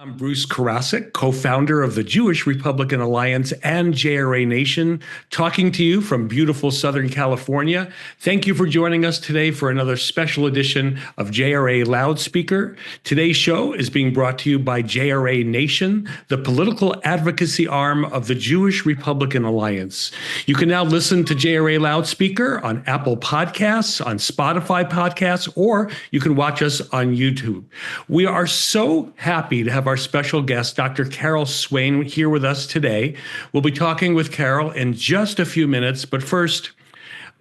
I'm Bruce Karasik, co-founder of the Jewish Republican Alliance and JRA Nation, talking to you from beautiful Southern California. Thank you for joining us today for another special edition of JRA Loudspeaker. Today's show is being brought to you by JRA Nation, the political advocacy arm of the Jewish Republican Alliance. You can now listen to JRA Loudspeaker on Apple Podcasts, on Spotify Podcasts, or you can watch us on YouTube. We are so happy to have our special guest, Dr. Swain, here with us today. We'll be talking with Carol in just a few minutes, but first,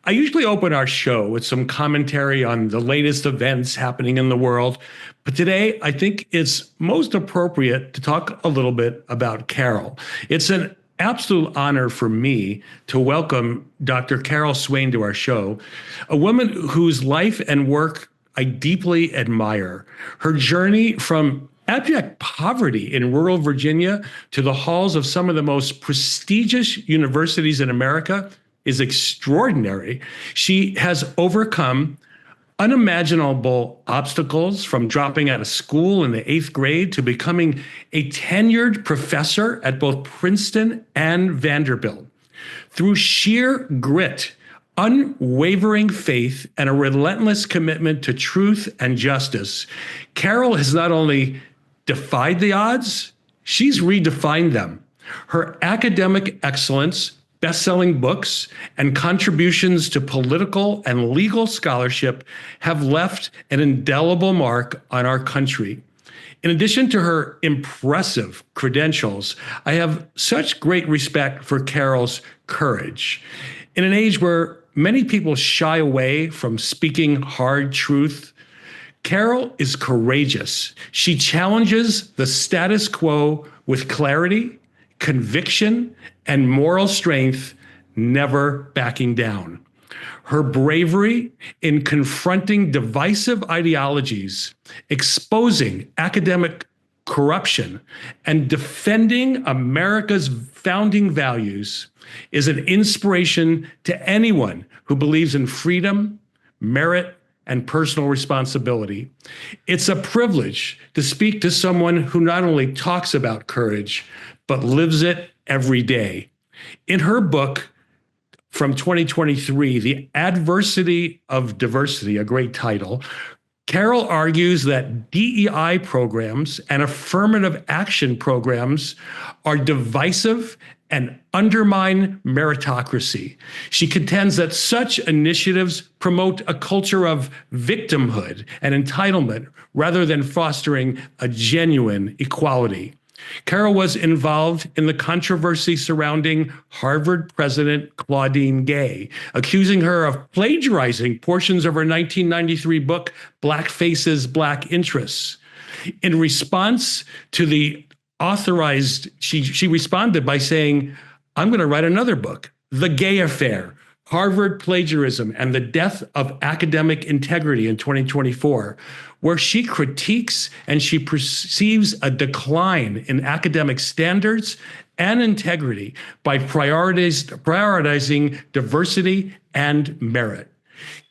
I usually open our show with some commentary on the latest events happening in the world, but today I think it's most appropriate to talk a little bit about Carol. It's an absolute honor for me to welcome Dr. Swain to our show, a woman whose life and work I deeply admire. Her journey from abject poverty in rural Virginia to the halls of some of the most prestigious universities in America is extraordinary. She has overcome unimaginable obstacles, from dropping out of school in the 8th grade to becoming a tenured professor at both Princeton and Vanderbilt. Through sheer grit, unwavering faith, and a relentless commitment to truth and justice, Carol has not only defied the odds, she's redefined them. Her academic excellence, best-selling books, and contributions to political and legal scholarship have left an indelible mark on our country. In addition to her impressive credentials, I have such great respect for Carol's courage. In an age where many people shy away from speaking hard truth, Carol is courageous. She challenges the status quo with clarity, conviction, and moral strength, never backing down. Her bravery in confronting divisive ideologies, exposing academic corruption, and defending America's founding values is an inspiration to anyone who believes in freedom, merit, and personal responsibility. It's a privilege to speak to someone who not only talks about courage, but lives it every day. In her book from 2023, The Adversity of Diversity, a great title, Carol argues that DEI programs and affirmative action programs are divisive and undermine meritocracy. She contends that such initiatives promote a culture of victimhood and entitlement rather than fostering a genuine equality. Carol was involved in the controversy surrounding Harvard President Claudine Gay, accusing her of plagiarizing portions of her 1993 book, Black Faces, Black Interests. In response to the authorized, she responded by saying, I'm going to write another book, The Gay Affair, Harvard Plagiarism and the Death of Academic Integrity in 2024, where she critiques and she perceives a decline in academic standards and integrity by prioritizing diversity and merit.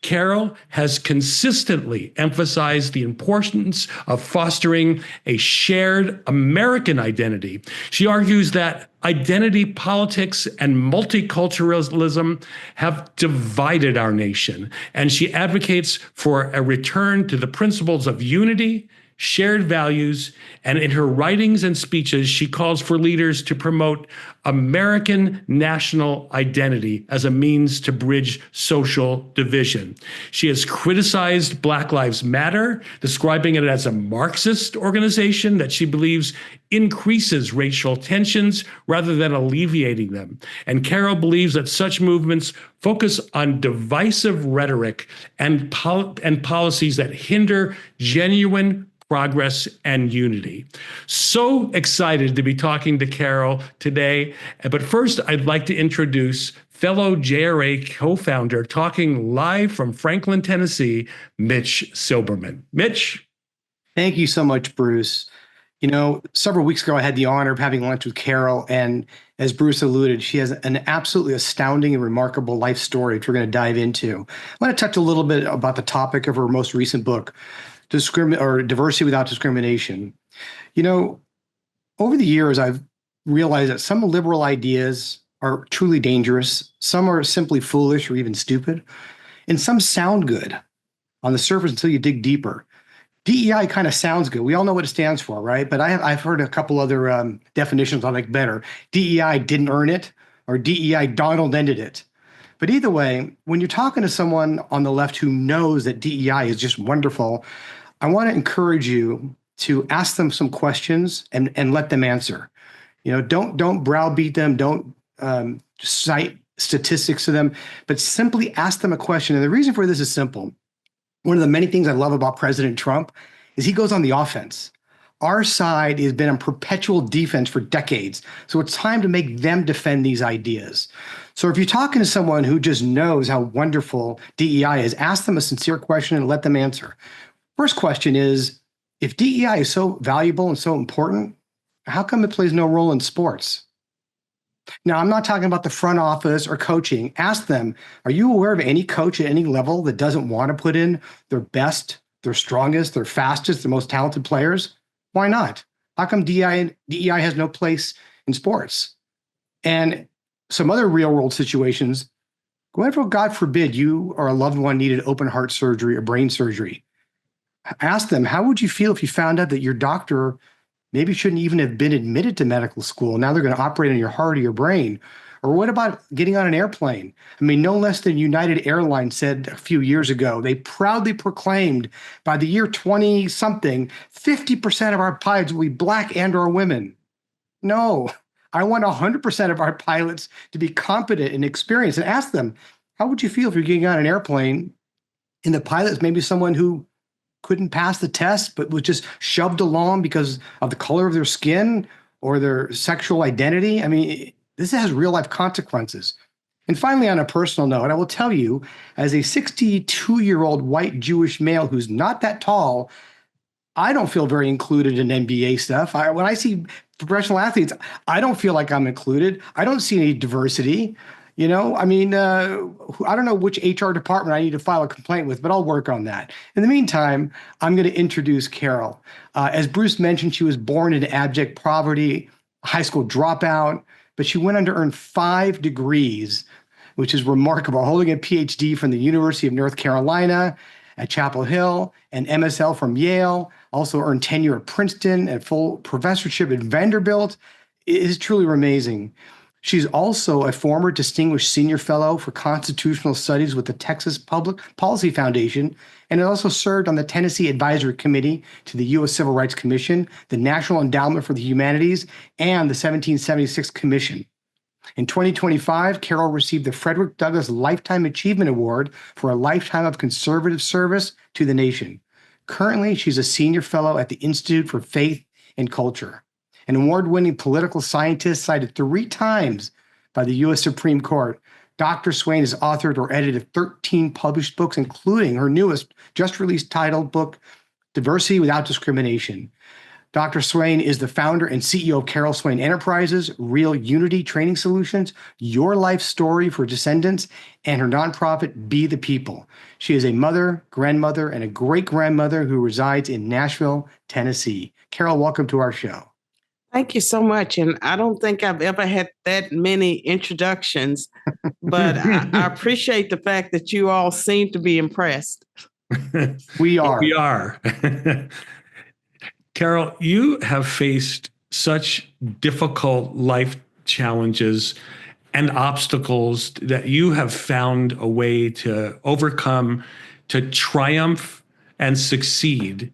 Carol has consistently emphasized the importance of fostering a shared American identity. She argues that identity politics and multiculturalism have divided our nation, and she advocates for a return to the principles of unity, shared values, and in her writings and speeches, she calls for leaders to promote American national identity as a means to bridge social division. She has criticized Black Lives Matter, describing it as a Marxist organization that she believes increases racial tensions rather than alleviating them. And Carol believes that such movements focus on divisive rhetoric and policies that hinder genuine progress and unity. So excited to be talking to Carol today. But first, I'd like to introduce fellow JRA co-founder, talking live from Franklin, Tennessee, Mitch Silberman. Mitch. Thank you so much, Bruce. You know, several weeks ago, I had the honor of having lunch with Carol, and as Bruce alluded, she has an absolutely astounding and remarkable life story, which we're going to dive into. I want to touch a little bit about the topic of her most recent book, Diversity Without Discrimination. You know, Over the years, I've realized that some liberal ideas are truly dangerous, some are simply foolish or even stupid, and some sound good on the surface until you dig deeper. DEI kind of sounds good. We all know what it stands for, right? But I've heard a couple other definitions I like better. DEI didn't earn it, or DEI Donald ended it. But either way, when you're talking to someone on the left who knows that DEI is just wonderful, I want to encourage you to ask them some questions and let them answer. Don't browbeat them, don't cite statistics to them, but simply ask them a question. And the reason for this is simple. One of the many things I love about President Trump is he goes on the offense. Our side has been on perpetual defense for decades. So it's time to make them defend these ideas. So if you're talking to someone who just knows how wonderful DEI is, ask them a sincere question and let them answer. First question is, if DEI is so valuable and so important, how come it plays no role in sports? Now, I'm not talking about the front office or coaching. Ask them, are you aware of any coach at any level that doesn't want to put in their best, their strongest, their fastest, their most talented players? Why not? How come DEI has no place in sports? And some other real world situations, whenever, God forbid, you or a loved one needed open heart surgery or brain surgery, ask them, how would you feel if you found out that your doctor maybe shouldn't even have been admitted to medical school? Now they're going to operate on your heart or your brain. Or what about getting on an airplane? I mean, no less than United Airlines said a few years ago, they proudly proclaimed by the year 20 something, 50% of our pilots will be black and or women. No, I want 100% of our pilots to be competent and experienced. And ask them, how would you feel if you're getting on an airplane and the pilot's maybe someone who couldn't pass the test, but was just shoved along because of the color of their skin or their sexual identity? I mean, this has real life consequences. And finally, on a personal note, I will tell you, as a 62-year-old white Jewish male who's not that tall, I don't feel very included in NBA stuff. When I see professional athletes, I don't feel like I'm included. I don't see any diversity. I don't know which HR department I need to file a complaint with, but I'll work on that. In the meantime, I'm going to introduce Carol. As Bruce mentioned, she was born into abject poverty, high school dropout, but she went on to earn 5 degrees, which is remarkable, holding a PhD from the University of North Carolina at Chapel Hill, an MSL from Yale, also earned tenure at Princeton and full professorship at Vanderbilt. It is truly amazing. She's also a former Distinguished Senior Fellow for Constitutional Studies with the Texas Public Policy Foundation, and has also served on the Tennessee Advisory Committee to the U.S. Civil Rights Commission, the National Endowment for the Humanities, and the 1776 Commission. In 2025, Carol received the Frederick Douglass Lifetime Achievement Award for a lifetime of conservative service to the nation. Currently, she's a senior fellow at the Institute for Faith and Culture. An award-winning political scientist cited 3 times by the U.S. Supreme Court, Dr. Swain has authored or edited 13 published books, including her newest, just-released titled book, Diversity Without Discrimination. Dr. Swain is the founder and CEO of Carol Swain Enterprises, Real Unity Training Solutions, Your Life Story for Descendants, and her nonprofit, Be the People. She is a mother, grandmother, and a great-grandmother who resides in Nashville, Tennessee. Carol, welcome to our show. Thank you so much. And I don't think I've ever had that many introductions, but I appreciate the fact that you all seem to be impressed. We are. We are. Carol, you have faced such difficult life challenges and obstacles that you have found a way to overcome, to triumph and succeed.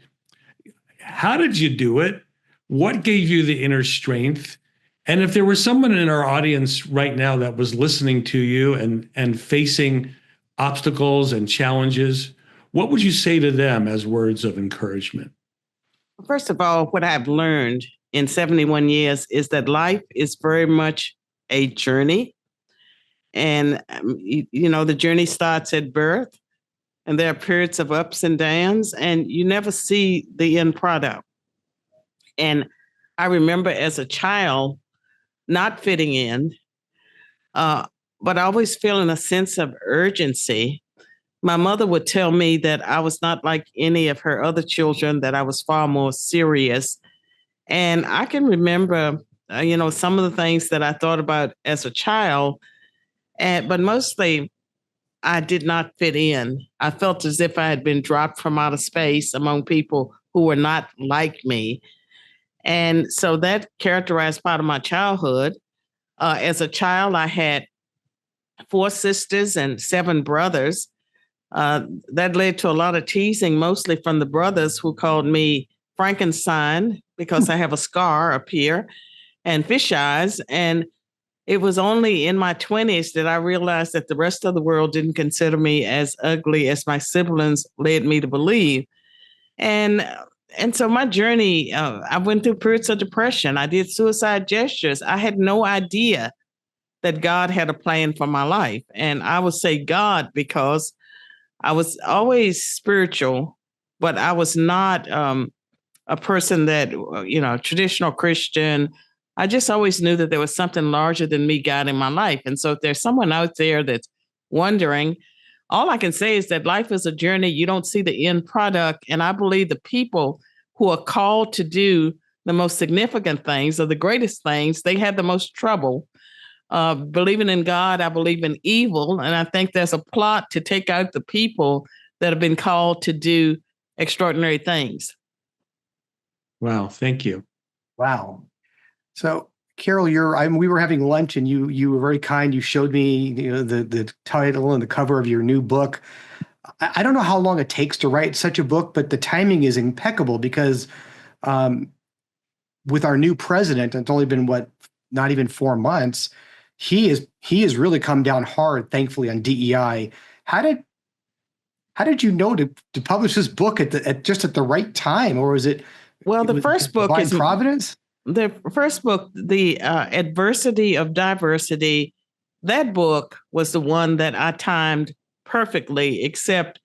How did you do it? What gave you the inner strength? And if there was someone in our audience right now that was listening to you and facing obstacles and challenges, what would you say to them as words of encouragement? First of all, what I've learned in 71 years is that life is very much a journey. And, the journey starts at birth, and there are periods of ups and downs, and you never see the end product. And I remember as a child not fitting in, but always feeling a sense of urgency. My mother would tell me that I was not like any of her other children, that I was far more serious And I can remember, some of the things that I thought about as a child, but mostly I did not fit in. I felt as if I had been dropped from outer space among people who were not like me. And so that characterized part of my childhood. As a child, I had 4 sisters and 7 brothers. That led to a lot of teasing, mostly from the brothers who called me Frankenstein because I have a scar up here and fish eyes. And it was only in my 20s that I realized that the rest of the world didn't consider me as ugly as my siblings led me to believe. And and so my journey, I went through periods of depression. I did suicide gestures. I had no idea that God had a plan for my life. And I would say God because I was always spiritual, but I was not a person that, traditional Christian. I just always knew that there was something larger than me guiding my life. And so if there's someone out there that's wondering, all I can say is that life is a journey. You don't see the end product. And I believe the people who are called to do the most significant things or the greatest things, they have the most trouble. Believing in God, I believe in evil. And I think there's a plot to take out the people that have been called to do extraordinary things. Wow, thank you. Wow. So, Carol, we were having lunch, and you were very kind. You showed me the title and the cover of your new book. I don't know how long it takes to write such a book, but the timing is impeccable because with our new president, it's only been not even 4 months. He has really come down hard, thankfully, on DEI. How did you know to publish this book at the right time, or was it? Well, the first book is Providence. The first book, The Adversity of Diversity. That book was the one that I timed perfectly, except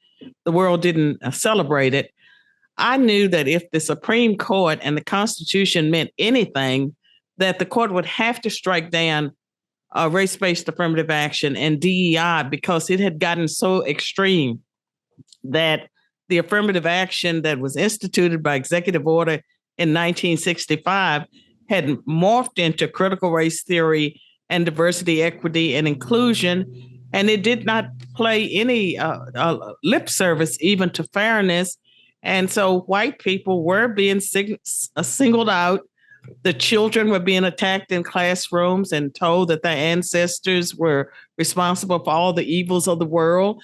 the world didn't celebrate it. I knew that if the Supreme Court and the Constitution meant anything, that the court would have to strike down race-based affirmative action and DEI because it had gotten so extreme that the affirmative action that was instituted by executive order in 1965 had morphed into critical race theory and diversity, equity, and inclusion. And it did not play any lip service even to fairness. And so white people were being singled out. The children were being attacked in classrooms and told that their ancestors were responsible for all the evils of the world.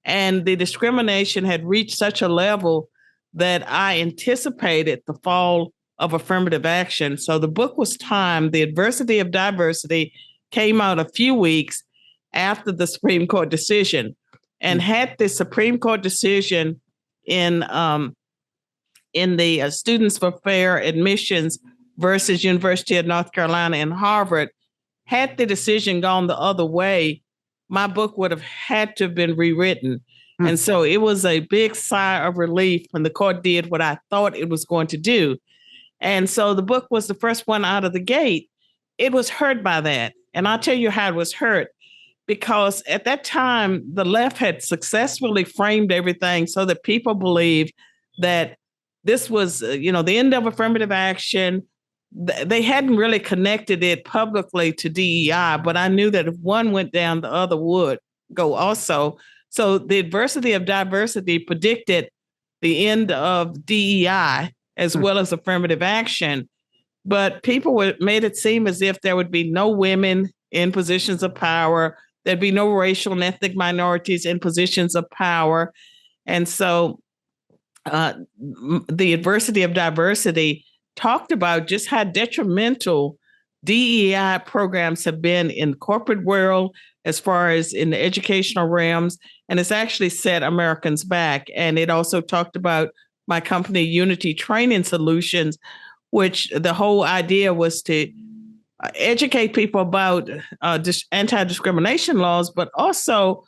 And the discrimination had reached such a level that I anticipated the fall of affirmative action. So the book was timed. The Adversity of Diversity came out a few weeks after the Supreme Court decision. And had the Supreme Court decision in the Students for Fair Admissions versus University of North Carolina and Harvard, had the decision gone the other way, my book would have had to have been rewritten. And so it was a big sigh of relief when the court did what I thought it was going to do. And so the book was the first one out of the gate. It was hurt by that. And I'll tell you how it was hurt, because at that time, the left had successfully framed everything so that people believed that this was, the end of affirmative action. They hadn't really connected it publicly to DEI, but I knew that if one went down, the other would go also. So the Adversity of Diversity predicted the end of DEI as well as affirmative action. But people made it seem as if there would be no women in positions of power. There'd be no racial and ethnic minorities in positions of power. And so the Adversity of Diversity talked about just how detrimental DEI programs have been in the corporate world, as far as in the educational realms, and it's actually set Americans back. And it also talked about my company, Unity Training Solutions, which the whole idea was to educate people about anti-discrimination laws, but also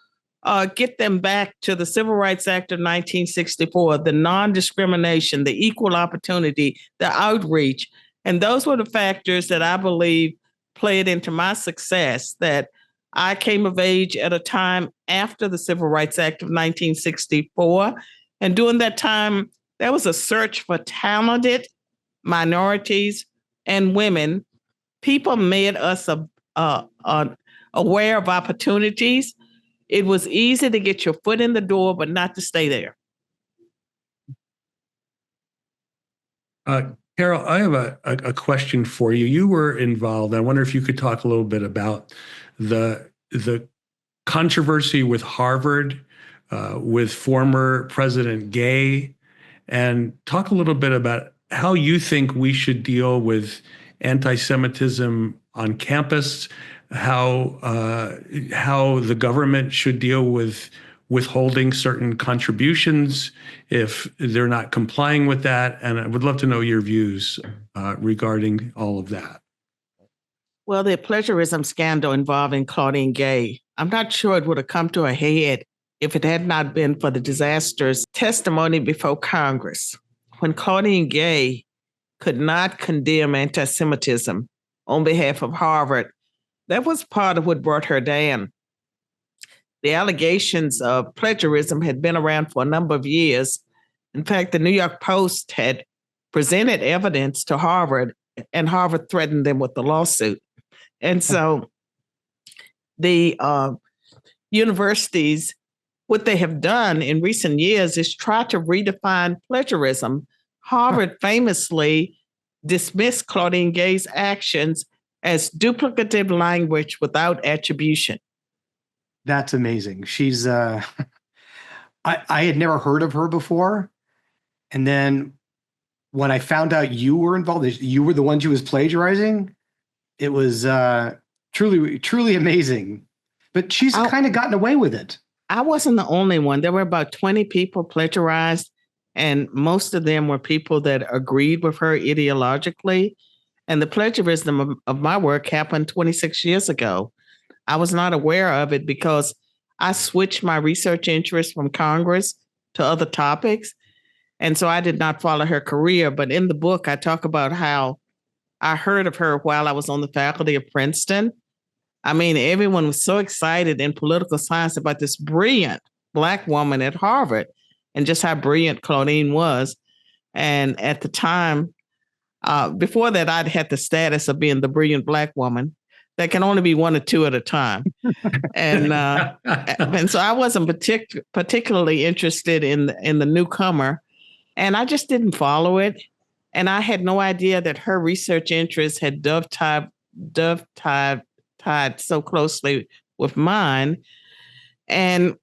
get them back to the Civil Rights Act of 1964, the non-discrimination, the equal opportunity, the outreach. And those were the factors that I believe played into my success, that I came of age at a time after the Civil Rights Act of 1964. And during that time, there was a search for talented minorities, and women, people made us aware of opportunities. It was easy to get your foot in the door, but not to stay there. Carol, I have a question for you. You were involved. I wonder if you could talk a little bit about the controversy with Harvard, with former President Gay, and talk a little bit about how you think we should deal with anti-Semitism on campus, how the government should deal with withholding certain contributions if they're not complying with that. And I would love to know your views regarding all of that. Well, the plagiarism scandal involving Claudine Gay, I'm not sure it would have come to a head if it had not been for the disastrous testimony before Congress. When Claudine Gay could not condemn anti-Semitism on behalf of Harvard, that was part of what brought her down. The allegations of plagiarism had been around for a number of years. In fact, the New York Post had presented evidence to Harvard, and Harvard threatened them with the lawsuit. And so the universities, what they have done in recent years is try to redefine plagiarism. Harvard famously dismissed Claudine Gay's actions as duplicative language without attribution. That's amazing. She's, I had never heard of her before. And then when I found out you were involved, you were the one she was plagiarizing, it was truly, truly amazing. But she's kind of gotten away with it. I wasn't the only one. There were about 20 people plagiarized, and most of them were people that agreed with her ideologically. And the plagiarism of my work happened 26 years ago. I was not aware of it because I switched my research interests from Congress to other topics. And so I did not follow her career. But in the book, I talk about how I heard of her while I was on the faculty of Princeton. I mean, everyone was so excited in political science about this brilliant Black woman at Harvard and just how brilliant Claudine was. And at the time, before that, I'd had the status of being the brilliant Black woman. There can only be one or two at a time. And so I wasn't particularly interested in the newcomer. And I just didn't follow it. And I had no idea that her research interests had dovetailed so closely with mine. And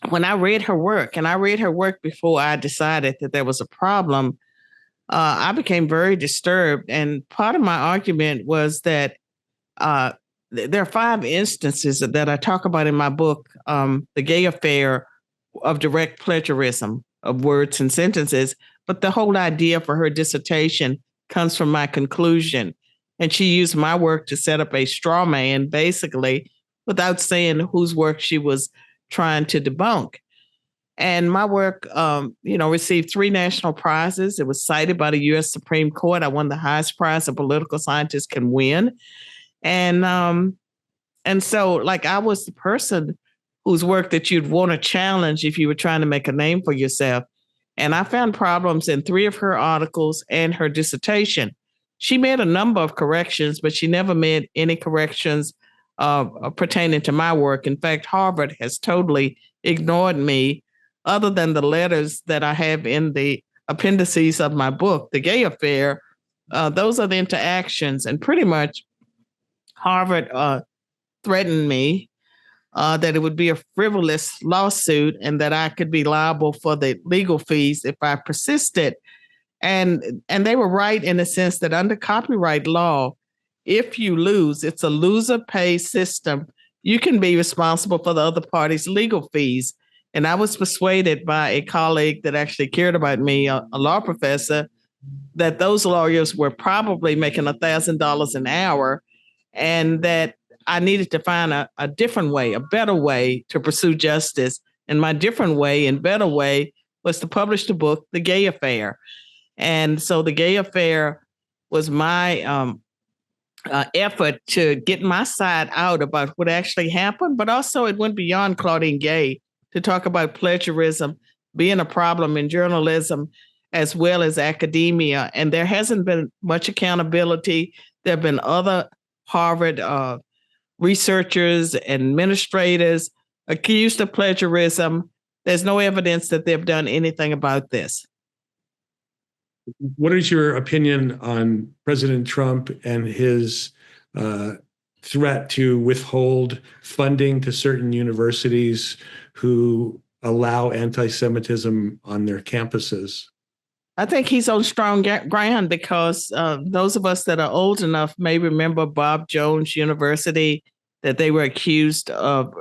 when I read her work, and I read her work before I decided that there was a problem, I became very disturbed. And part of my argument was that there are 5 instances that I talk about in my book, the Gay affair of direct plagiarism of words and sentences. But the whole idea for her dissertation comes from my conclusion. And she used my work to set up a straw man, basically, without saying whose work she was trying to debunk. And my work, received 3 national prizes. It was cited by the U.S. Supreme Court. I won the highest prize a political scientist can win. And so, like, I was the person whose work that you'd want to challenge if you were trying to make a name for yourself. And I found problems in 3 of her articles and her dissertation. She made a number of corrections, but she never made any corrections pertaining to my work. In fact, Harvard has totally ignored me, other than the letters that I have in the appendices of my book, The Gay Affair. Those are the interactions. And pretty much Harvard threatened me that it would be a frivolous lawsuit and that I could be liable for the legal fees if I persisted. And they were right in the sense that under copyright law, if you lose, it's a loser pays system. You can be responsible for the other party's legal fees. And I was persuaded by a colleague that actually cared about me, a law professor, that those lawyers were probably making $1,000 an hour and that I needed to find a different way, a better way to pursue justice. And my different way and better way was to publish the book, The Gay Affair. And so The Gay Affair was my effort to get my side out about what actually happened, but also it went beyond Claudine Gay to talk about plagiarism being a problem in journalism as well as academia. And there hasn't been much accountability. There have been other Harvard researchers, administrators accused of plagiarism. There's no evidence that they've done anything about this. What is your opinion on President Trump and his threat to withhold funding to certain universities who allow anti-Semitism on their campuses? I think he's on strong ground because those of us that are old enough may remember Bob Jones University, that they were accused of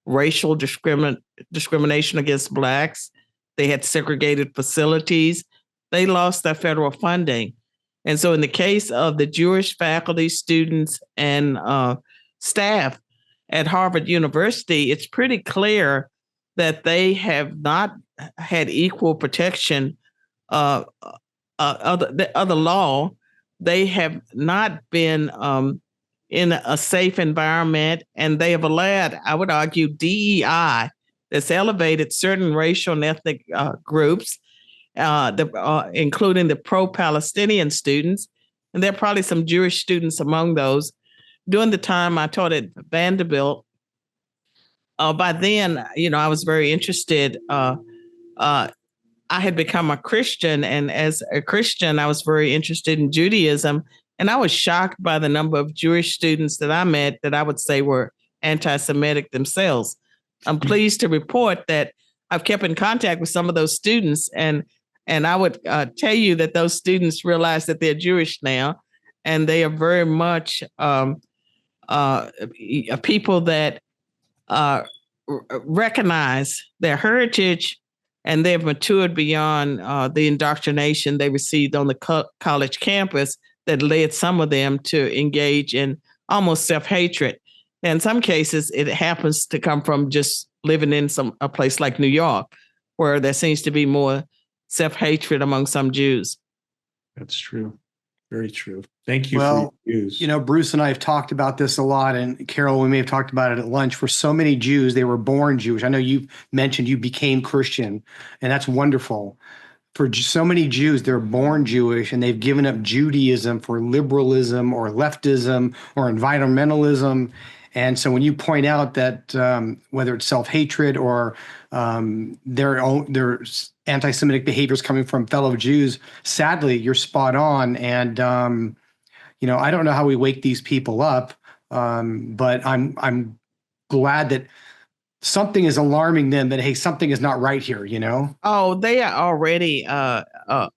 racial discrimination against Blacks. They had segregated facilities. They lost their federal funding. And so in the case of the Jewish faculty, students, and staff at Harvard University, it's pretty clear that they have not had equal protection of the law. They have not been in a safe environment, and they have allowed, I would argue, DEI that's elevated certain racial and ethnic groups, including the pro-Palestinian students. And there are probably some Jewish students among those. During the time I taught at Vanderbilt, by then, I was very interested. I had become a Christian, and as a Christian, I was very interested in Judaism. And I was shocked by the number of Jewish students that I met that I would say were anti-Semitic themselves. I'm pleased to report that I've kept in contact with some of those students, and I would tell you that those students realize that they're Jewish now, and they are very much people that recognize their heritage, and they've matured beyond the indoctrination they received on the college campus that led some of them to engage in almost self-hatred. And in some cases, it happens to come from just living in a place like New York, where there seems to be more self-hatred among some Jews. That's true. Very true. Thank you Well, for your views. Bruce and I have talked about this a lot, and Carol, we may have talked about it at lunch. For so many Jews, they were born Jewish. I know you've mentioned you became Christian, and that's wonderful. For so many Jews, they're born Jewish, and they've given up Judaism for liberalism or leftism or environmentalism. And so when you point out that whether it's self-hatred or their anti-Semitic behaviors coming from fellow Jews, sadly, you're spot on. And I don't know how we wake these people up, but I'm glad that something is alarming them, that, hey, something is not right here, Oh, they are already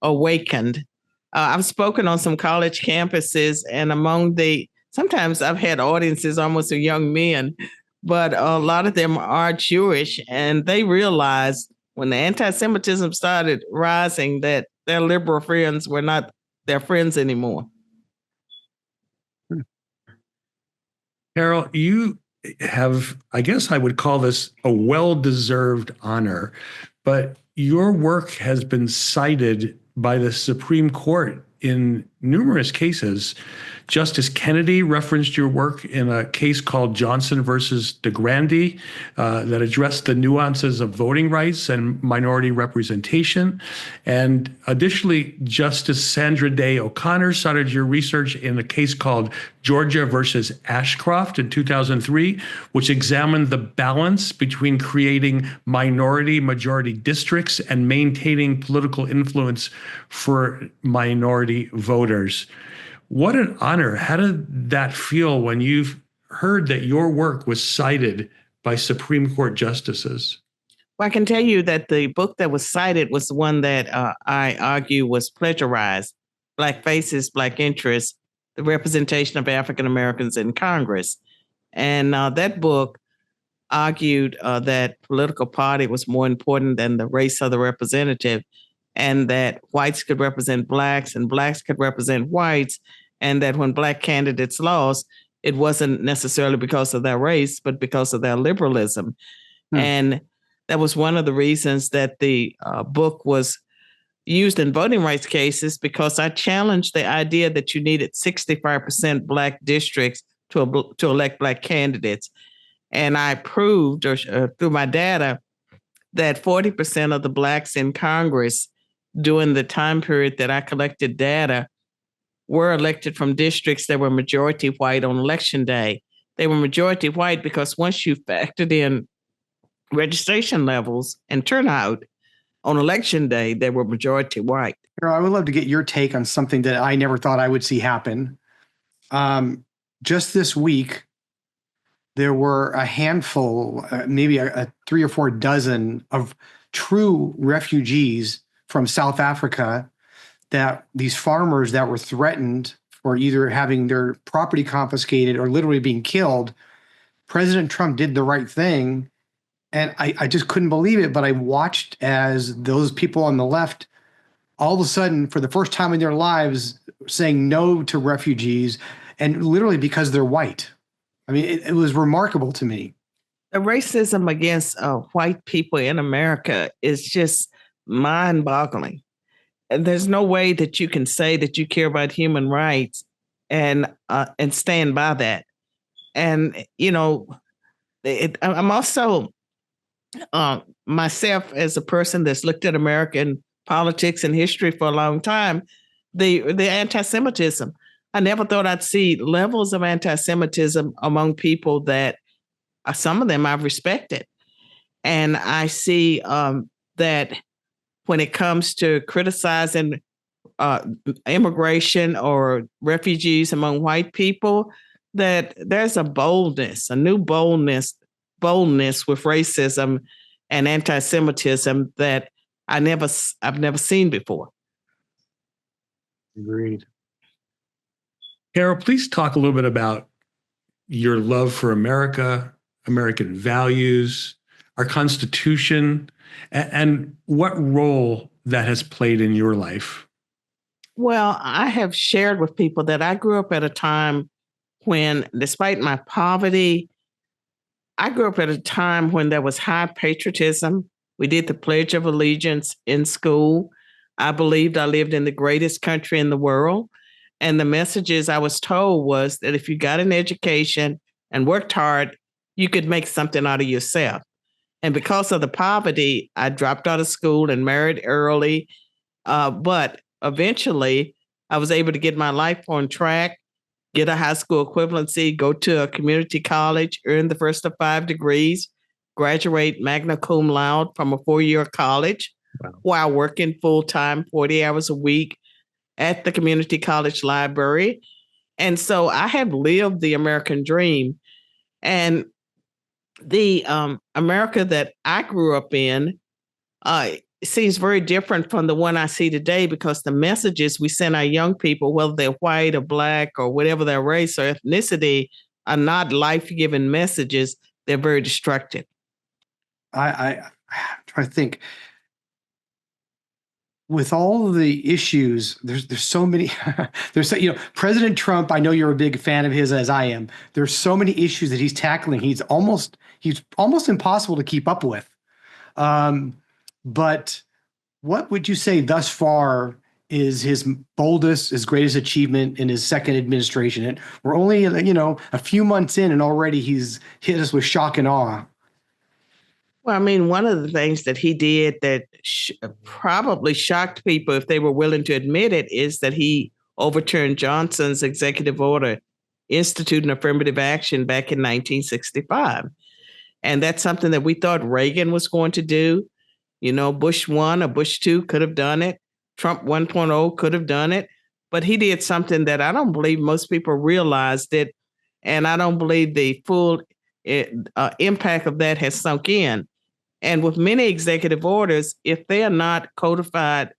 awakened. I've spoken on some college campuses, and sometimes I've had audiences almost of young men, but a lot of them are Jewish, and they realized when the anti-Semitism started rising that their liberal friends were not their friends anymore. Carol, you have, I guess I would call this a well-deserved honor, but your work has been cited by the Supreme Court in numerous cases. Justice Kennedy referenced your work in a case called Johnson versus DeGrande that addressed the nuances of voting rights and minority representation. And additionally, Justice Sandra Day O'Connor cited your research in a case called Georgia versus Ashcroft in 2003, which examined the balance between creating minority-majority districts and maintaining political influence for minority voters. What an honor. How did that feel when you've heard that your work was cited by Supreme Court justices? Well, I can tell you that the book that was cited was the one that I argue was plagiarized, Black Faces, Black Interests, the Representation of African Americans in Congress. And that book argued that political party was more important than the race of the representative, and that whites could represent Blacks and Blacks could represent whites, and that when Black candidates lost, it wasn't necessarily because of their race, but because of their liberalism. And that was one of the reasons that the book was used in voting rights cases, because I challenged the idea that you needed 65% Black districts to elect Black candidates. And I proved through my data that 40% of the Blacks in Congress during the time period that I collected data were elected from districts that were majority white on election day. They were majority white because once you factored in registration levels and turnout on election day, they were majority white. Carol, I would love to get your take on something that I never thought I would see happen. Just this week, there were a handful, maybe a 3 or 4 dozen of true refugees from South Africa, that these farmers that were threatened for either having their property confiscated or literally being killed. President Trump did the right thing. And I just couldn't believe it. But I watched as those people on the left, all of a sudden, for the first time in their lives, saying no to refugees, and literally because they're white. I mean, it was remarkable to me. The racism against white people in America is just mind-boggling. And there's no way that you can say that you care about human rights and stand by that. And, you know, I'm also myself, as a person that's looked at American politics and history for a long time, the anti-Semitism. I never thought I'd see levels of anti-Semitism among people that some of them I've respected. And I see that when it comes to criticizing immigration or refugees among white people, that there's a boldness, a new boldness with racism and anti-Semitism that I've never seen before. Agreed. Carol, please talk a little bit about your love for America, American values, our Constitution, and what role that has played in your life. Well, I have shared with people that I grew up at a time when, despite my poverty, I grew up at a time when there was high patriotism. We did the Pledge of Allegiance in school. I believed I lived in the greatest country in the world. And the messages I was told was that if you got an education and worked hard, you could make something out of yourself. And because of the poverty, I dropped out of school and married early. But eventually, I was able to get my life on track, get a high school equivalency, go to a community college, earn the first of 5 degrees, graduate magna cum laude from a 4-year college. Wow. While working full-time, 40 hours a week at the community college library. And so I have lived the American dream. And the America that I grew up in seems very different from the one I see today, because the messages we send our young people, whether they're white or black or whatever their race or ethnicity, are not life-giving messages. They're very destructive. I try to think. With all of the issues, there's so many. President Trump, I know you're a big fan of his, as I am. There's so many issues that he's tackling. He's almost impossible to keep up with. But what would you say thus far is his boldest, his greatest achievement in his second administration? And we're only, a few months in, and already he's hit us with shock and awe. Well, I mean, one of the things that he did that probably shocked people, if they were willing to admit it, is that he overturned Johnson's executive order instituting affirmative action back in 1965. And that's something that we thought Reagan was going to do. Bush 1 or Bush 2 could have done it. Trump 1.0 could have done it. But he did something that I don't believe most people realized it. And I don't believe the full impact of that has sunk in. And with many executive orders, if they are not codified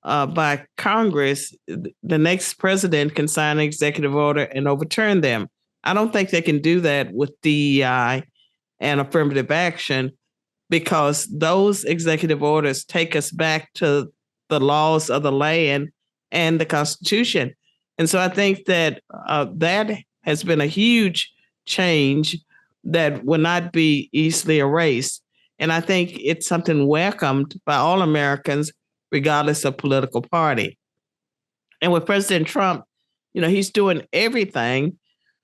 by Congress, the next president can sign an executive order and overturn them. I don't think they can do that with DEI and affirmative action, because those executive orders take us back to the laws of the land and the Constitution. And so I think that that has been a huge change that will not be easily erased. And I think it's something welcomed by all Americans, regardless of political party. And with President Trump, he's doing everything,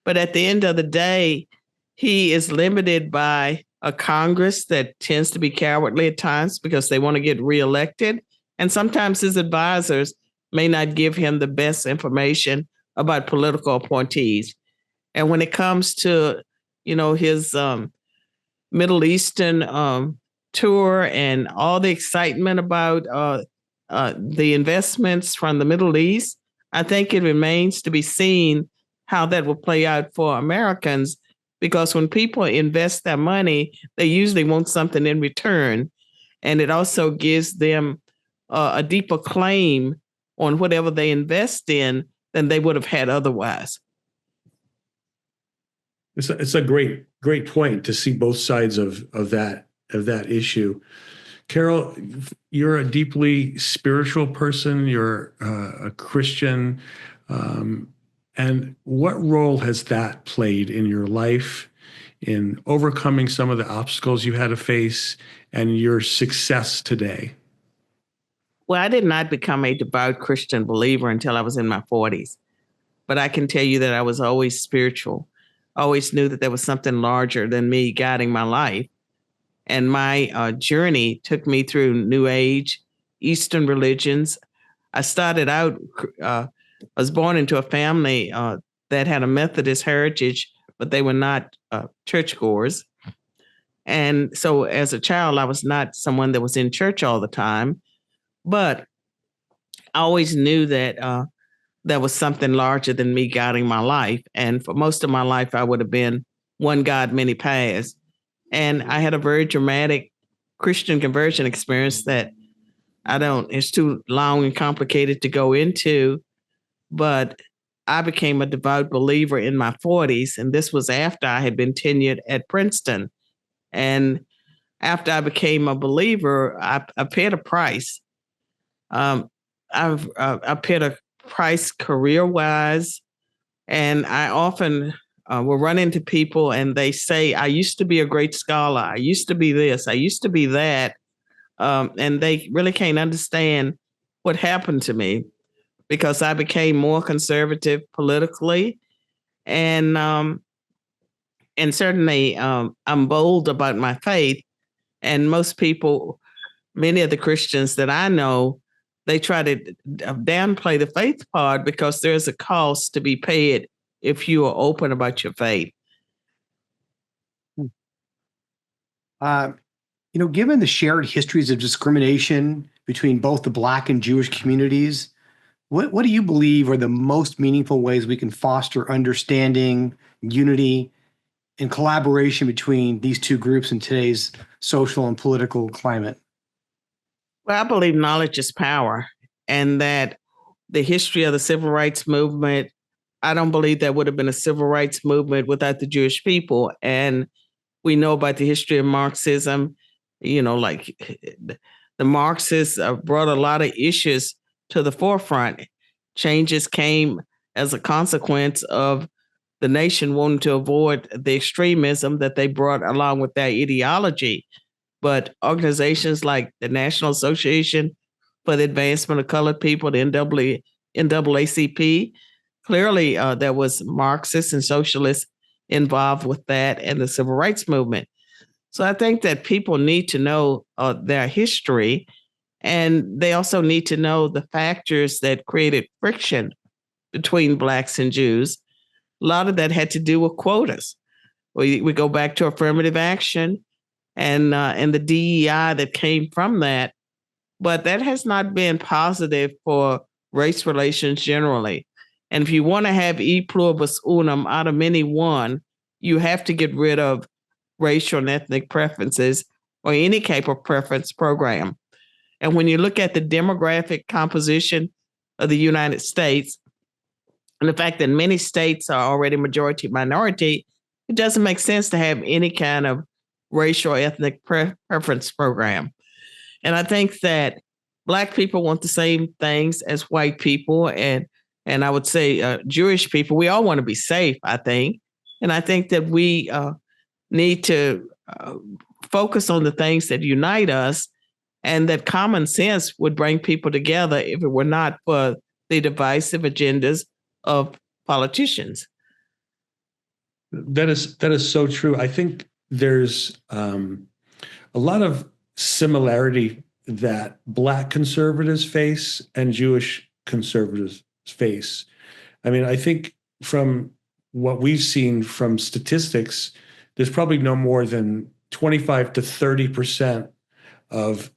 but at the end of the day, he is limited by a Congress that tends to be cowardly at times because they want to get reelected. And sometimes his advisors may not give him the best information about political appointees. And when it comes to, his Middle Eastern tour and all the excitement about the investments from the Middle East, I think it remains to be seen how that will play out for Americans, because when people invest their money, they usually want something in return. And it also gives them a deeper claim on whatever they invest in than they would have had otherwise. It's a great point to see both sides of that issue. Carol, you're a deeply spiritual person. You're a Christian. And what role has that played in your life, in overcoming some of the obstacles you had to face, and your success today? Well, I did not become a devout Christian believer until I was in my 40s. But I can tell you that I was always spiritual. I always knew that there was something larger than me guiding my life. And my journey took me through New Age, Eastern religions. I started out, I was born into a family that had a Methodist heritage, but they were not churchgoers. And so as a child, I was not someone that was in church all the time, but I always knew that there was something larger than me guiding my life. And for most of my life, I would have been one God, many paths. And I had a very dramatic Christian conversion experience that it's too long and complicated to go into, but I became a devout believer in my 40s. And this was after I had been tenured at Princeton. And after I became a believer, I paid a price. I paid a price career-wise. And I often will run into people and they say, I used to be a great scholar. I used to be this. I used to be that. And they really can't understand what happened to me, because I became more conservative politically. And certainly I'm bold about my faith. And most people, many of the Christians that I know, they try to downplay the faith part because there's a cost to be paid if you are open about your faith. Given the shared histories of discrimination between both the Black and Jewish communities, what do you believe are the most meaningful ways we can foster understanding, unity, and collaboration between these two groups in today's social and political climate? Well, I believe knowledge is power, and that the history of the civil rights movement, I don't believe there would have been a civil rights movement without the Jewish people. And we know about the history of Marxism, like the Marxists brought a lot of issues to the forefront. Changes came as a consequence of the nation wanting to avoid the extremism that they brought along with their ideology. But organizations like the National Association for the Advancement of Colored People, the NAACP, clearly there was Marxists and socialists involved with that and the civil rights movement. So I think that people need to know their history, and they also need to know the factors that created friction between Blacks and Jews. A lot of that had to do with quotas. We go back to affirmative action and the DEI that came from that. But that has not been positive for race relations generally. And if you want to have e pluribus unum, out of many one, you have to get rid of racial and ethnic preferences or any type of preference program. And when you look at the demographic composition of the United States, and the fact that many states are already majority minority, it doesn't make sense to have any kind of racial or ethnic preference program. And I think that Black people want the same things as white people, and I would say Jewish people. We all want to be safe, I think. And I think that we need to focus on the things that unite us, and that common sense would bring people together if it were not for the divisive agendas of politicians. That is so true. I think there's a lot of similarity that Black conservatives face and Jewish conservatives face. I mean, I think from what we've seen from statistics, there's probably no more than 25 to 30% of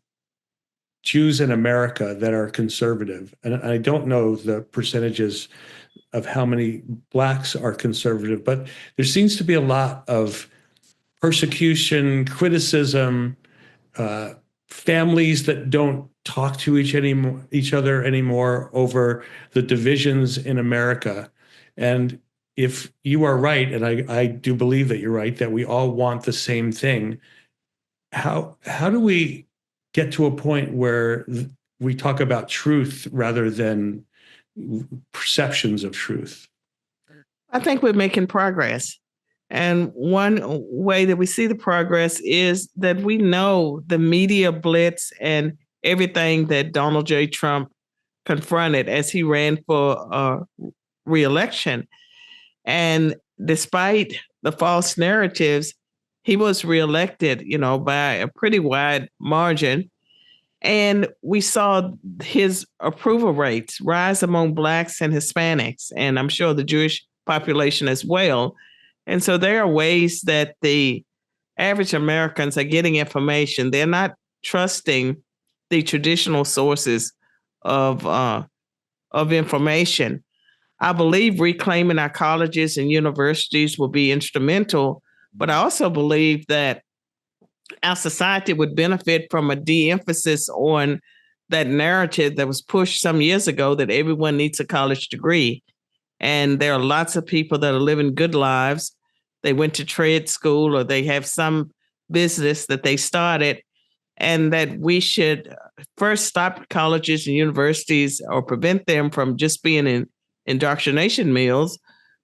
Jews in America that are conservative. And I don't know the percentages of how many Blacks are conservative, but there seems to be a lot of persecution, criticism, families that don't talk to each other anymore over the divisions in America. And if you are right, and I do believe that you're right, that we all want the same thing, how do we get to a point where we talk about truth rather than perceptions of truth? I think we're making progress. And one way that we see the progress is that we know the media blitz and everything that Donald J. Trump confronted as he ran for reelection. And despite the false narratives, he was reelected, by a pretty wide margin. And we saw his approval rates rise among Blacks and Hispanics, and I'm sure the Jewish population as well. And so there are ways that the average Americans are getting information. They're not trusting the traditional sources of information. I believe reclaiming our colleges and universities will be instrumental, but I also believe that our society would benefit from a de-emphasis on that narrative that was pushed some years ago that everyone needs a college degree. And there are lots of people that are living good lives. They went to trade school or they have some business that they started, and that we should first stop colleges and universities or prevent them from just being in indoctrination mills.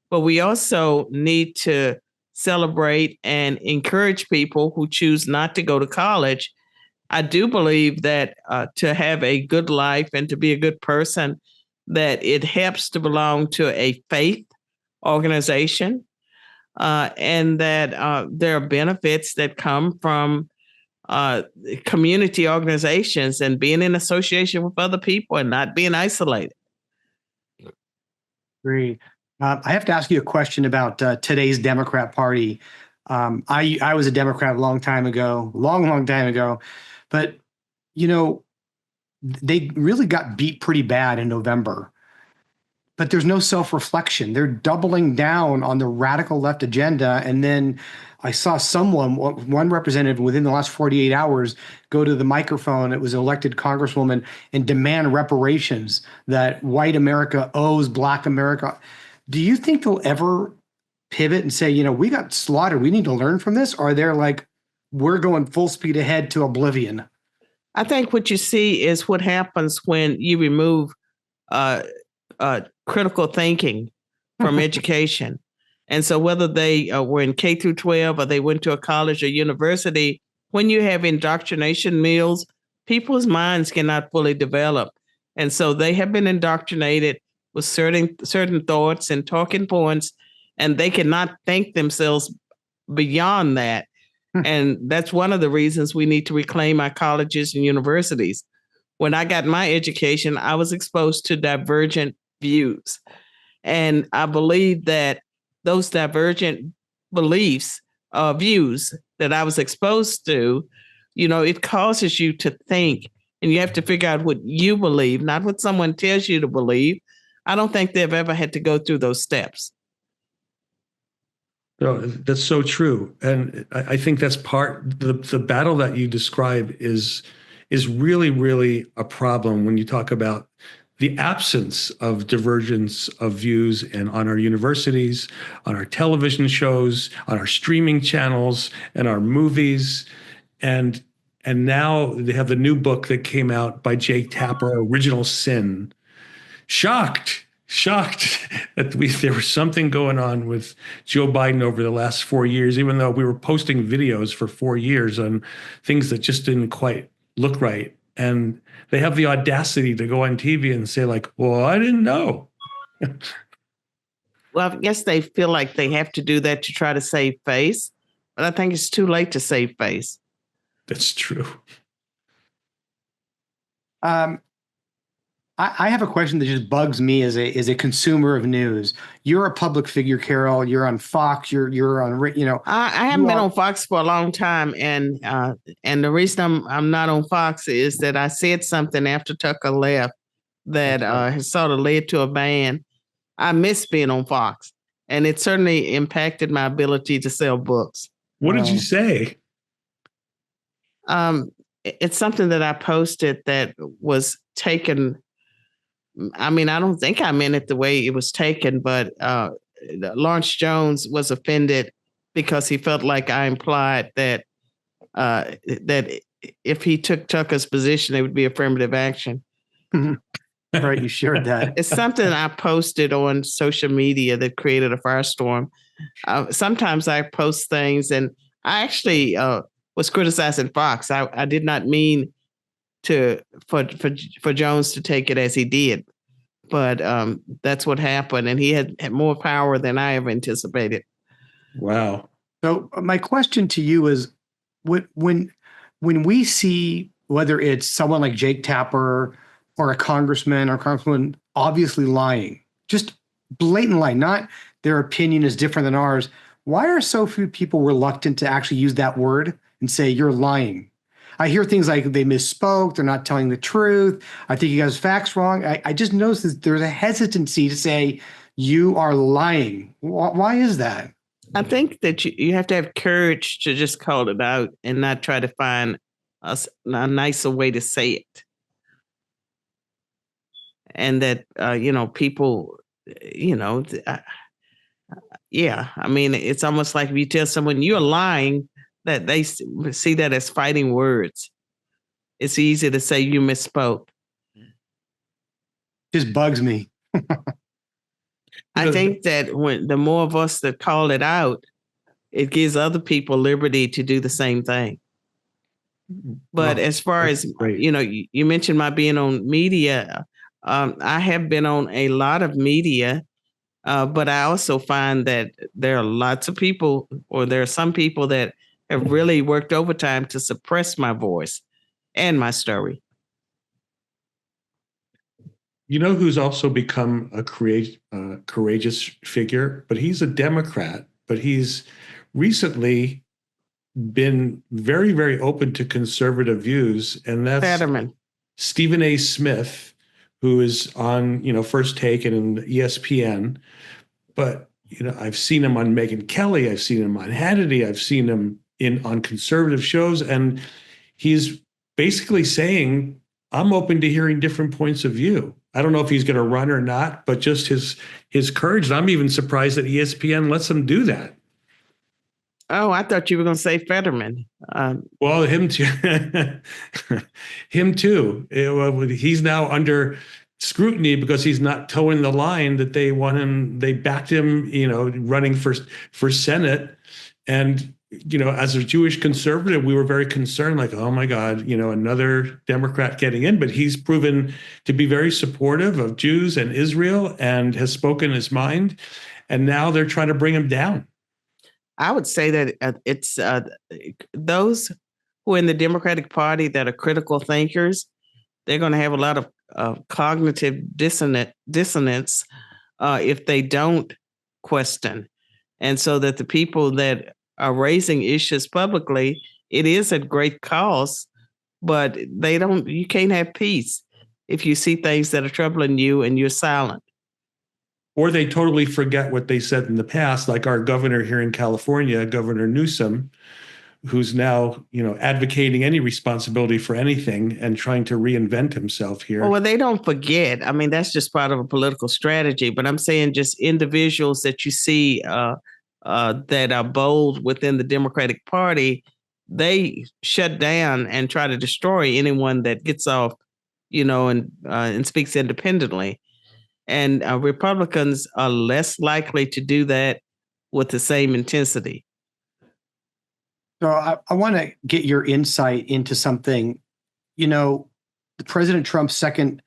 But we also need to celebrate and encourage people who choose not to go to college. I do believe that to have a good life and to be a good person, that it helps to belong to a faith organization, and that there are benefits that come from community organizations and being in association with other people and not being isolated. Agree. I have to ask you a question about today's Democrat Party. I was a Democrat a long time ago, long time ago, but they really got beat pretty bad in November. But there's no self-reflection. They're doubling down on the radical left agenda. And then I saw one representative within the last 48 hours, go to the microphone. It was an elected congresswoman and demand reparations that white America owes Black America. Do you think they'll ever pivot and say, we got slaughtered, we need to learn from this? Or they're like, we're going full speed ahead to oblivion? I think what you see is what happens when you remove critical thinking from education. And so whether they were in K through 12 or they went to a college or university, when you have indoctrination mills, people's minds cannot fully develop. And so they have been indoctrinated with certain thoughts and talking points, and they cannot think themselves beyond that. And that's one of the reasons we need to reclaim our colleges and universities. When I got my education, I was exposed to divergent views. And I believe that those divergent beliefs, views that I was exposed to, it causes you to think, and you have to figure out what you believe, not what someone tells you to believe. I don't think they've ever had to go through those steps. No, that's so true. And I think that's the battle that you describe is really, really a problem when you talk about the absence of divergence of views on our universities, on our television shows, on our streaming channels, and our movies. And now they have the new book that came out by Jake Tapper, Original Sin. Shocked that there was something going on with Joe Biden over the last 4 years, even though we were posting videos for 4 years on things that just didn't quite look right. And they have the audacity to go on TV and say, like, well, I didn't know. Well, I guess they feel like they have to do that to try to save face. But I think it's too late to save face. That's true. Um, I have a question that just bugs me as a consumer of news. You're a public figure, Carol. You're on Fox. You're on, I haven't been on Fox for a long time, and the reason I'm not on Fox is that I said something after Tucker left that has sort of led to a ban. I miss being on Fox, and it certainly impacted my ability to sell books. What did you say? It's something that I posted that was taken. I mean, I don't think I meant it the way it was taken, but Lawrence Jones was offended because he felt like I implied that that if he took Tucker's position, it would be affirmative action. Right, you shared that. It's something I posted on social media that created a firestorm. Sometimes I post things, and I actually was criticizing Fox. I did not mean for Jones to take it as he did, but that's what happened, and he had more power than I ever anticipated. Wow. So my question to you is, when we see whether it's someone like Jake Tapper or a congressman or congresswoman obviously lying, just blatant lying, not their opinion is different than ours, why are so few people reluctant to actually use that word and say you're lying? I hear things like they misspoke, they're not telling the truth, I think you guys facts wrong. I just noticed that there's a hesitancy to say you are lying. Why is that? I think that you have to have courage to just call it out and not try to find a nicer way to say it. And that, people, yeah, I mean, it's almost like if you tell someone you're lying, that they see that as fighting words. It's easy to say you misspoke. Just bugs me. I think that when the more of us that call it out, it gives other people liberty to do the same thing. But as far as, you mentioned my being on media, I have been on a lot of media, but I also find that there are lots of people, or there are some people that have really worked overtime to suppress my voice and my story. You know who's also become a courageous figure, but he's a Democrat, but he's recently been very, very open to conservative views, and that's Fetterman. Stephen A. Smith, who is on, First Take and in ESPN. But, I've seen him on Megyn Kelly, I've seen him on Hannity, I've seen him on conservative shows, and he's basically saying, I'm open to hearing different points of view. I don't know if he's going to run or not, but just his courage. And I'm even surprised that ESPN lets him do that. Oh, I thought you were going to say Fetterman. Well, him too. Him too. He's now under scrutiny because he's not towing the line that they want him. They backed him, running for Senate. And, as a Jewish conservative, we were very concerned, like, oh my God, another Democrat getting in. But he's proven to be very supportive of Jews and Israel and has spoken his mind. And now they're trying to bring him down. I would say that it's those who are in the Democratic Party that are critical thinkers, they're going to have a lot of cognitive dissonance if they don't question. And so that the people that are raising issues publicly, it is at great cost, but you can't have peace if you see things that are troubling you and you're silent. Or they totally forget what they said in the past, like our governor here in California, Governor Newsom, who's now, advocating any responsibility for anything and trying to reinvent himself here. Well, they don't forget. I mean, that's just part of a political strategy. But I'm saying just individuals that you see that are bold within the Democratic Party, they shut down and try to destroy anyone that gets off, and speaks independently. And Republicans are less likely to do that with the same intensity. So I want to get your insight into something. President Trump's second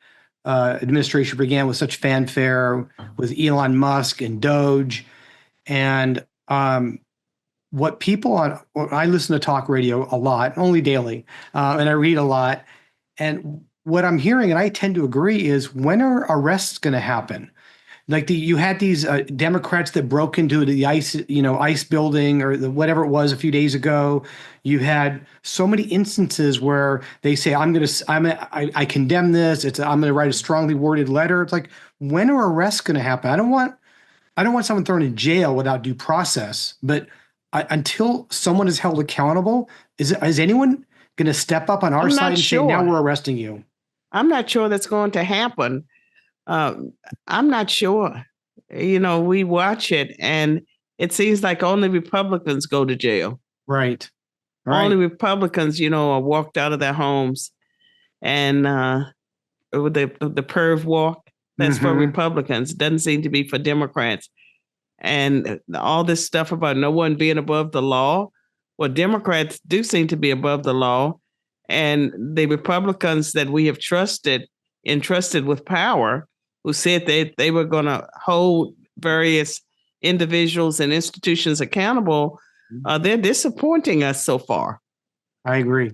administration began with such fanfare with Elon Musk and Doge. And what I listen to talk radio a lot, only daily, and I read a lot. And what I'm hearing, and I tend to agree, is when are arrests going to happen? Like you had these Democrats that broke into the ICE building or whatever it was a few days ago. You had so many instances where they say, I condemn this. I'm going to write a strongly worded letter. It's like, when are arrests going to happen? I don't want someone thrown in jail without due process, but until someone is held accountable, is anyone going to step up on our I'm side not and say, now sure. we're arresting you? I'm not sure that's going to happen. I'm not sure. We watch it and it seems like only Republicans go to jail. Right. Only Republicans, are walked out of their homes and with the perv walk, that's for Republicans. It doesn't seem to be for Democrats. And all this stuff about no one being above the law. Well, Democrats do seem to be above the law. And the Republicans that we have entrusted with power, who said that they were going to hold various individuals and institutions accountable, they're disappointing us so far. I agree.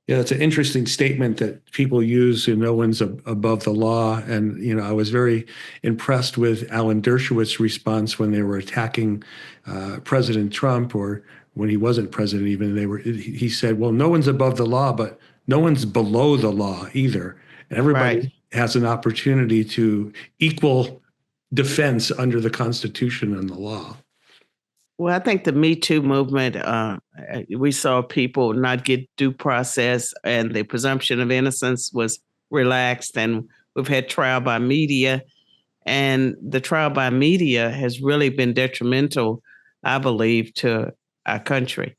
Yeah, it's an interesting statement that people use, no one's above the law. And, I was very impressed with Alan Dershowitz's response when they were attacking President Trump, or when he wasn't president even. He said, well, no one's above the law, but no one's below the law either. And everybody has an opportunity to equal defense under the Constitution and the law. Well, I think the Me Too movement, we saw people not get due process and the presumption of innocence was relaxed. And we've had trial by media. And the trial by media has really been detrimental, I believe, to our country.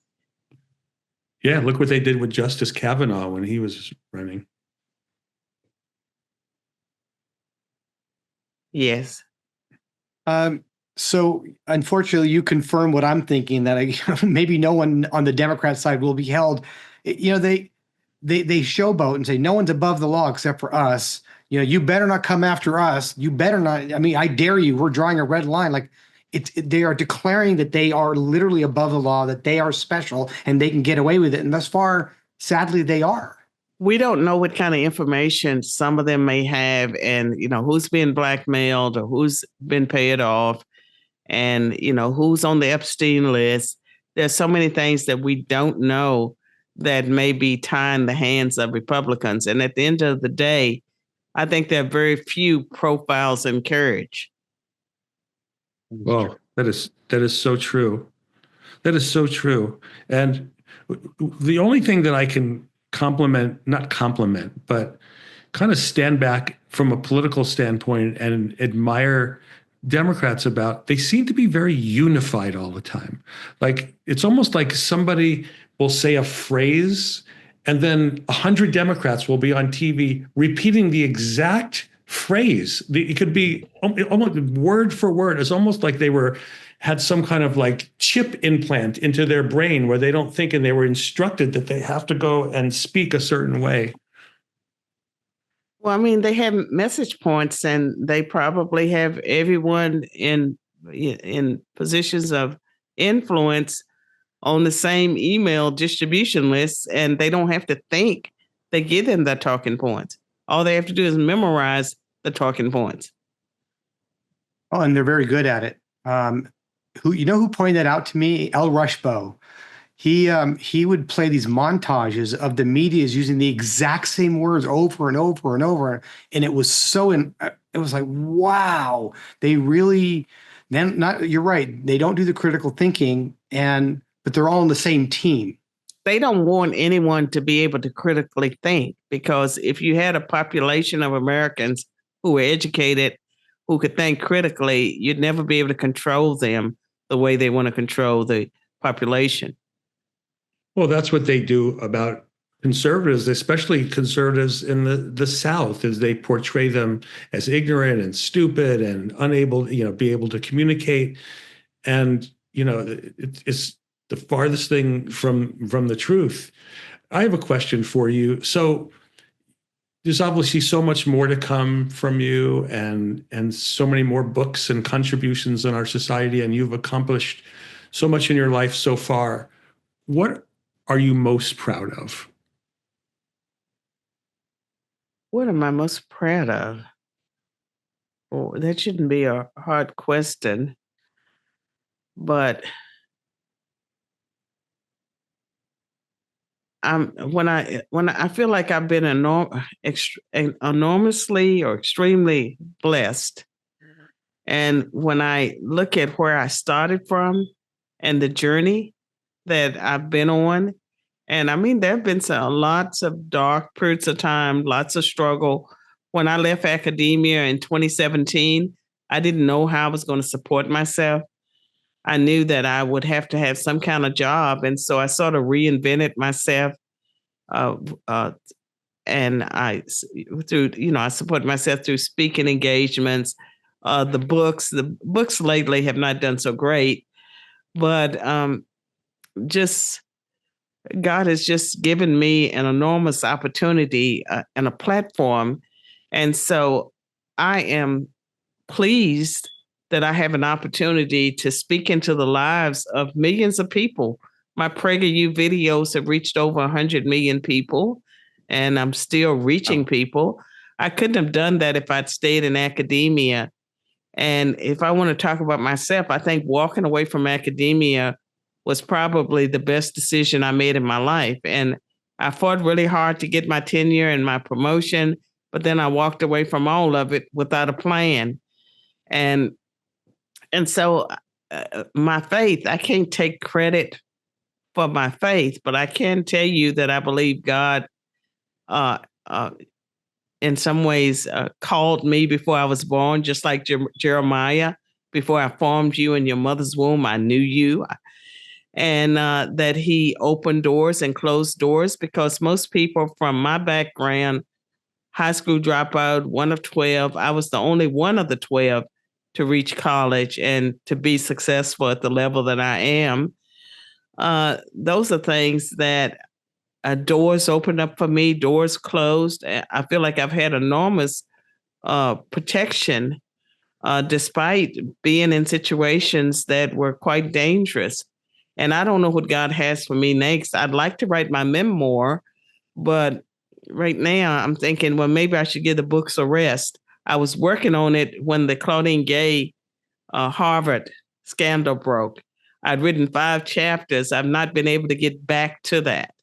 Yeah, look what they did with Justice Kavanaugh when he was running. Yes. So unfortunately, you confirm what I'm thinking, that maybe no one on the Democrat side will be held. They showboat and say no one's above the law except for us. You better not come after us. You better not. I mean, I dare you. We're drawing a red line. Like they are declaring that they are literally above the law, that they are special and they can get away with it. And thus far, sadly, they are. We don't know what kind of information some of them may have, and who's been blackmailed or who's been paid off, and who's on the Epstein list. There's so many things that we don't know that may be tying the hands of Republicans. And at the end of the day, I think there are very few profiles in courage. Well, that is so true. That is so true. And the only thing that I can not compliment, but kind of stand back from a political standpoint and admire Democrats about, they seem to be very unified all the time. Like, it's almost like somebody will say a phrase and then 100 Democrats will be on TV repeating the exact phrase. It could be almost word for word. It's almost like they had some kind of like chip implant into their brain where they don't think, and they were instructed that they have to go and speak a certain way. Well, I mean, they have message points, and they probably have everyone in positions of influence on the same email distribution lists, and they don't have to think. They give them the talking points. All they have to do is memorize the talking points. Oh, and they're very good at it. Who pointed that out to me? El Rushbo. He would play these montages of the medias using the exact same words over and over and over, and it was it was like, wow, they really. You're right. They don't do the critical thinking, but they're all on the same team. They don't want anyone to be able to critically think, because if you had a population of Americans who were educated, who could think critically, you'd never be able to control them the way they want to control the population. Well, that's what they do about conservatives, especially conservatives in the South, is they portray them as ignorant and stupid and unable, be able to communicate. And, it's the farthest thing from the truth. I have a question for you. So there's obviously so much more to come from you, and so many more books and contributions in our society, and you've accomplished so much in your life so far. What are you most proud of? What am I most proud of? Oh, that shouldn't be a hard question, but when I feel like I've been enormously or extremely blessed, and when I look at where I started from and the journey that I've been on, and I mean there have been lots of dark periods of time, lots of struggle. When I left academia in 2017, I didn't know how I was going to support myself. I knew that I would have to have some kind of job, and so I sort of reinvented myself. Uh, uh, and I support myself through speaking engagements. The books lately have not done so great, but just God has just given me an enormous opportunity and a platform, and so I am pleased that I have an opportunity to speak into the lives of millions of people. My PragerU videos have reached over 100 million people, and I'm still reaching people. I couldn't have done that if I'd stayed in academia. And if I want to talk about myself, I think walking away from academia was probably the best decision I made in my life. And I fought really hard to get my tenure and my promotion, but then I walked away from all of it without a plan. And so my faith, I can't take credit for my faith, but I can tell you that I believe God, uh, uh, in some ways, called me before I was born, just like Jeremiah. Before I formed you in your mother's womb, I knew you. And that he opened doors and closed doors, because most people from my background, high school dropout, one of 12, I was the only one of the 12 to reach college and to be successful at the level that I am. Those are things that doors opened up for me, doors closed. I feel like I've had enormous protection despite being in situations that were quite dangerous. And I don't know what God has for me next. I'd like to write my memoir, but right now I'm thinking, well, maybe I should give the books a rest. I was working on it when the Claudine Gay Harvard scandal broke. I'd written 5 chapters. I've not been able to get back to that.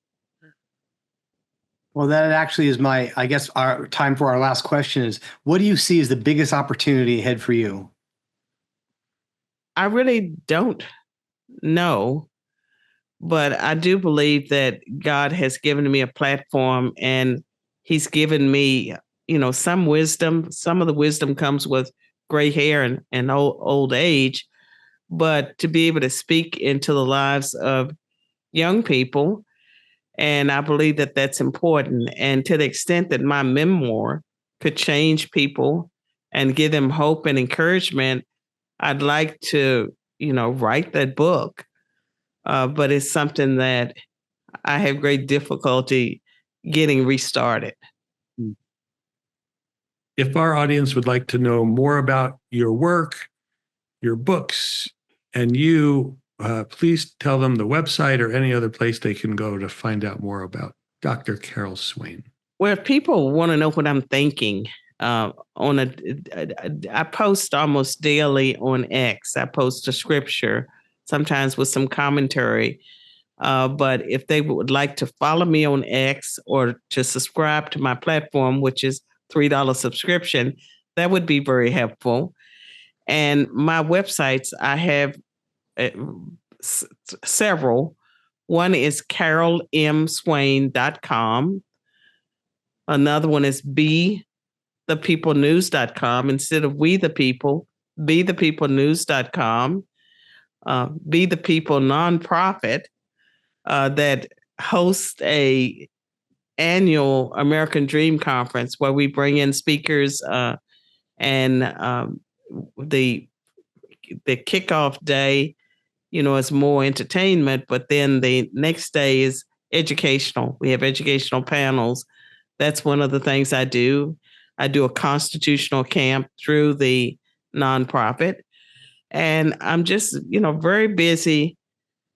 Well, that actually is I guess, our time for our last question is, what do you see as the biggest opportunity ahead for you? I really don't know, but I do believe that God has given me a platform, and he's given me, some wisdom. Some of the wisdom comes with gray hair and old age, but to be able to speak into the lives of young people. And I believe that that's important. And to the extent that my memoir could change people and give them hope and encouragement, I'd like to, write that book. But it's something that I have great difficulty getting restarted. If our audience would like to know more about your work, your books, and you, please tell them the website or any other place they can go to find out more about Dr. Carol Swain. Well, if people want to know what I'm thinking, I post almost daily on X. I post a scripture, sometimes with some commentary. But if they would like to follow me on X or to subscribe to my platform, which is $3 subscription, that would be very helpful. And my websites, I have several. One is carolmswain.com. Another one is bethepeoplenews.com. Instead of we the people, bethepeoplenews.com. Be the People nonprofit that hosts a annual American Dream Conference where we bring in speakers and the kickoff day, is more entertainment, but then the next day is educational. We have educational panels. That's one of the things I do. I do a constitutional camp through the nonprofit. And I'm just, very busy.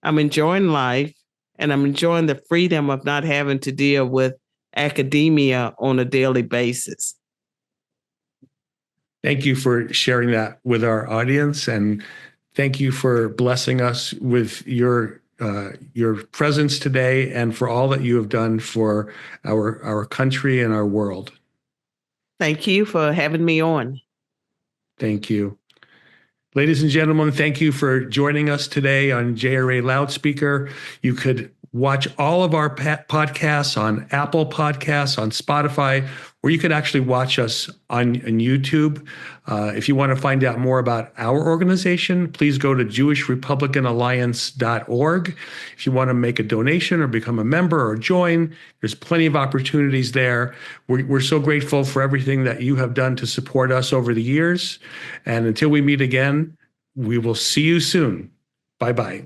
I'm enjoying life, and I'm enjoying the freedom of not having to deal with academia on a daily basis. Thank you for sharing that with our audience, and thank you for blessing us with your presence today and for all that you have done for our country and our world. Thank you for having me on. Thank you. Ladies and gentlemen, thank you for joining us today on JRA Loudspeaker. You could watch all of our podcasts on Apple Podcasts, on Spotify, or you could actually watch us on YouTube. If you want to find out more about our organization, please go to jewishrepublicanalliance.org. If you want to make a donation or become a member or join, there's plenty of opportunities there. We're so grateful for everything that you have done to support us over the years. And until we meet again, we will see you soon. Bye-bye.